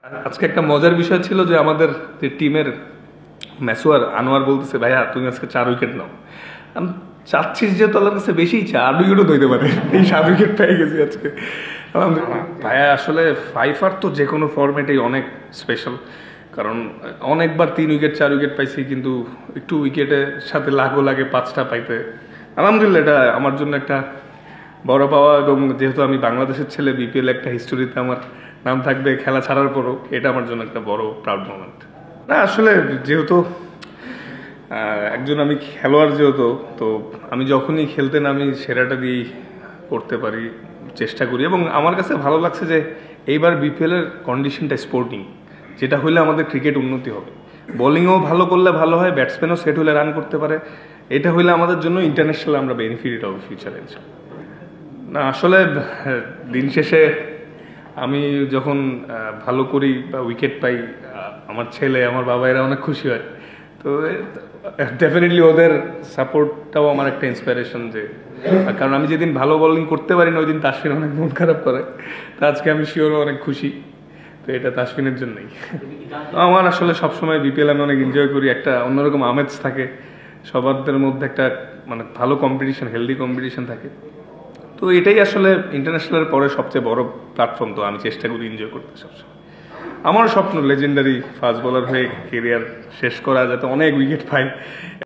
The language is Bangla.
আজকে একটা মজার বিষয় ছিল যে আমাদের যে টিমের মেসোয়ার আনোয়ার বলতেছে, ভাইয়া তুমি আজকে 4 উইকেট নাও। আমি চাচ্ছিস যে তোলার কাছে বেশি 4 উইকেটও ধরতে পারে, এই 7 উইকেট পেয়ে গেছি আজকে। আলহামদুলিল্লাহ। ভাইয়া আসলে ফাইফার তো যে কোনো ফরম্যাটেই অনেক স্পেশাল, কারণ অনেকবার 3 উইকেট 4 উইকেট পাইছি, কিন্তু একটু উইকেটের সাথে লাগও লাগে 5টা পাইতে। আলহামদুলিল্লাহ, এটা আমার জন্য একটা বড় পাওয়া, এবং যেহেতু আমি বাংলাদেশের ছেলে, বিপিএল একটা হিস্টোরিতে আমার নাম থাকবে খেলা ছাড়ার পরও, এটা আমার জন্য একটা বড় প্রাউড মোমেন্ট। না আসলে যেহেতু একজন আমি খেলোয়াড়, যেহেতু তো আমি যখনই খেলতে নামি সেরাটা দিয়েই করতে পারি, চেষ্টা করি। এবং আমার কাছে ভালো লাগছে যে এইবার বিপিএলের কন্ডিশনটা স্পোর্টিং, যেটা হইলে আমাদের ক্রিকেট উন্নতি হবে। বোলিংও ভালো করলে ভালো হয়, ব্যাটসম্যানও সেট হলে রান করতে পারে, এটা হইলে আমাদের জন্য ইন্টারন্যাশনাল আমরা বেনিফিট হবে ফিউচারে। না আসলে দিন শেষে আমি যখন ভালো করি বা উইকেট পাই, আমার ছেলে আমার বাবা এরা অনেক খুশি হয়। তো ডেফিনেটলি ওদের সাপোর্টটাও আমার একটা ইন্সপিরেশন, যে কারণ আমি যেদিন ভালো বোলিং করতে পারি না ওই দিন তাসফিন অনেক মন খারাপ করে। তো আজকে আমি শিওরও অনেক খুশি, তো এটা তাসফিনের জন্যই। আমার আসলে সবসময় বিপিএল আমি অনেক এনজয় করি, একটা অন্যরকম আমেজ থাকে সবার মধ্যে, একটা মানে ভালো কম্পিটিশন, হেলদি কম্পিটিশন থাকে। তো এটাই আসলে ইন্টারন্যাশনালের পরে সবচেয়ে বড় প্ল্যাটফর্ম, তো আমি চেষ্টা করি এনজয় করতে সবসময়। আমার স্বপ্ন লেজেন্ডারি ফাস্ট বোলার হয়ে কেরিয়ার শেষ করা, যাতে অনেক উইকেট পাই।